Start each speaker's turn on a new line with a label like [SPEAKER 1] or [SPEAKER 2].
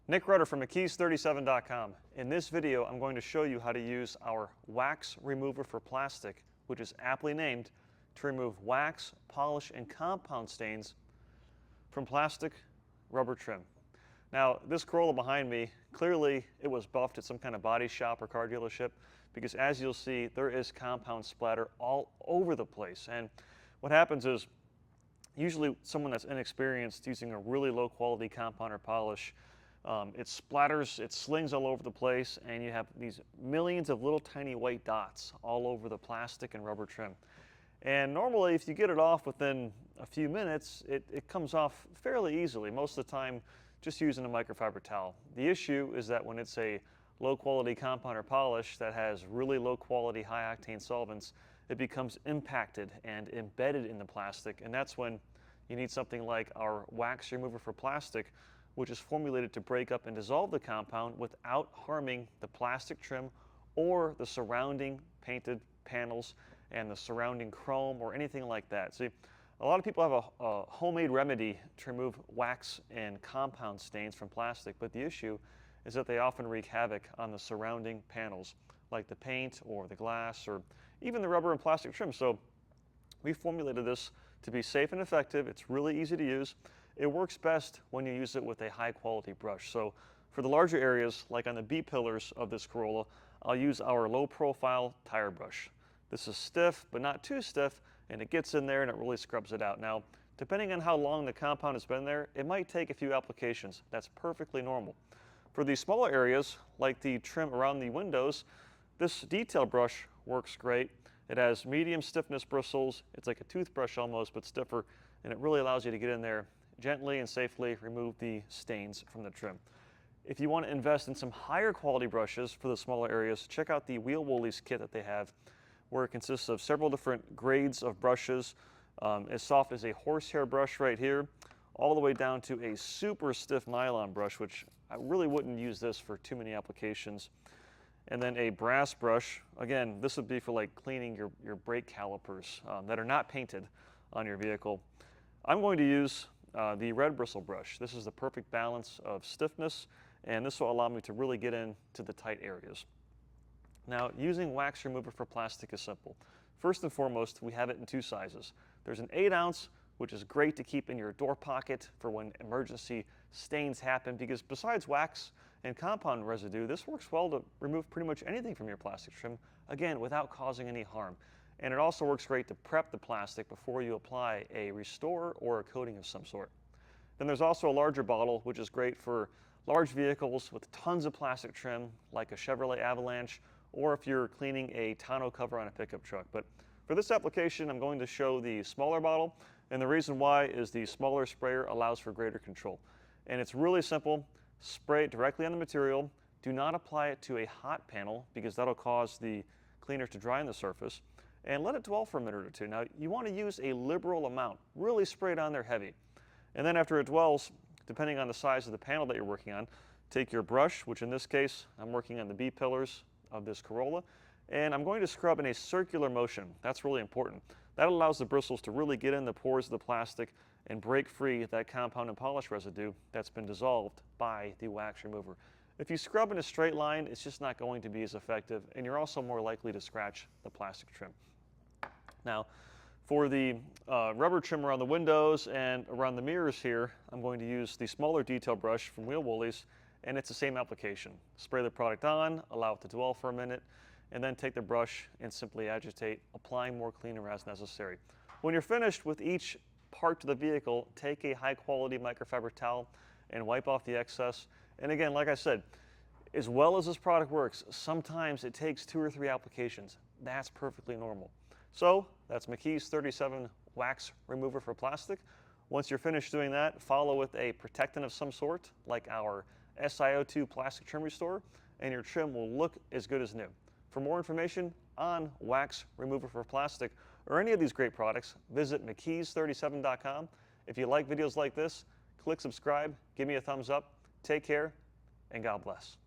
[SPEAKER 1] Nick Rudder from McKee's37.com. In this video, I'm going to show you how to use our wax remover for plastic, which is aptly named, to remove wax, polish, and compound stains from plastic rubber trim. Now, this Corolla behind me, clearly it was buffed at some kind of body shop or car dealership, because as you'll see, there is compound splatter all over the place. And what happens is, usually someone that's inexperienced using a really low quality compound or polish, it splatters, it slings all over the place, and you have these millions of little tiny white dots all over the plastic and rubber trim. And normally, if you get it off within a few minutes, it comes off fairly easily, most of the time just using a microfiber towel. The issue is that when it's a low quality compound or polish that has really low quality high octane solvents, it becomes impacted and embedded in the plastic, and that's when you need something like our wax remover for plastic, which is formulated to break up and dissolve the compound without harming the plastic trim or the surrounding painted panels and the surrounding chrome or anything like that. See, a lot of people have a homemade remedy to remove wax and compound stains from plastic, but the issue is that they often wreak havoc on the surrounding panels, like the paint or the glass or even the rubber and plastic trim. So we formulated this to be safe and effective. It's really easy to use. It works best when you use it with a high quality brush. So for the larger areas, like on the B pillars of this Corolla, I'll use our low profile tire brush. This is stiff, but not too stiff, and it gets in there and it really scrubs it out. Now, depending on how long the compound has been there, it might take a few applications. That's perfectly normal. For the smaller areas, like the trim around the windows, this detail brush works great. It has medium stiffness bristles. It's like a toothbrush almost, but stiffer, and it really allows you to get in there gently and safely remove the stains from the trim. If you want to invest in some higher quality brushes for the smaller areas, check out the Wheel Woolies kit that they have, where it consists of several different grades of brushes, as soft as a horsehair brush right here, all the way down to a super stiff nylon brush, which I really wouldn't use this for too many applications. And then a brass brush. Again, this would be for like cleaning your brake calipers that are not painted on your vehicle. I'm going to use the red bristle brush. This is the perfect balance of stiffness, and this will allow me to really get into the tight areas. Now, using wax remover for plastic is simple. First and foremost, we have it in two sizes. There's an 8-ounce, which is great to keep in your door pocket for when emergency stains happen, because besides wax and compound residue, this works well to remove pretty much anything from your plastic trim, again, without causing any harm. And it also works great to prep the plastic before you apply a restore or a coating of some sort. Then there's also a larger bottle, which is great for large vehicles with tons of plastic trim, like a Chevrolet Avalanche, or if you're cleaning a tonneau cover on a pickup truck. But for this application, I'm going to show the smaller bottle, and the reason why is the smaller sprayer allows for greater control. And it's really simple. Spray it directly on the material. Do not apply it to a hot panel, because that'll cause the cleaner to dry on the surface. And let it dwell for a minute or two. Now, you want to use a liberal amount. Really spray it on there heavy. And then after it dwells, depending on the size of the panel that you're working on, take your brush, which in this case, I'm working on the B pillars of this Corolla, and I'm going to scrub in a circular motion. That's really important. That allows the bristles to really get in the pores of the plastic and break free that compound and polish residue that's been dissolved by the wax remover. If you scrub in a straight line, it's just not going to be as effective, and you're also more likely to scratch the plastic trim. Now, for the rubber trim around the windows and around the mirrors here, I'm going to use the smaller detail brush from Wheel Woolies, and it's the same application. Spray the product on, allow it to dwell for a minute, and then take the brush and simply agitate, applying more cleaner as necessary. When you're finished with each part of the vehicle, take a high quality microfiber towel and wipe off the excess. And again, like I said, as well as this product works, sometimes it takes 2 or 3 applications. That's perfectly normal. So that's McKee's 37 wax remover for plastic. Once you're finished doing that, follow with a protectant of some sort, like our SiO2 plastic trim restorer, and your trim will look as good as new. For more information on wax remover for plastic or any of these great products, visit McKee's37.com. If you like videos like this, click subscribe, give me a thumbs up. Take care, and God bless.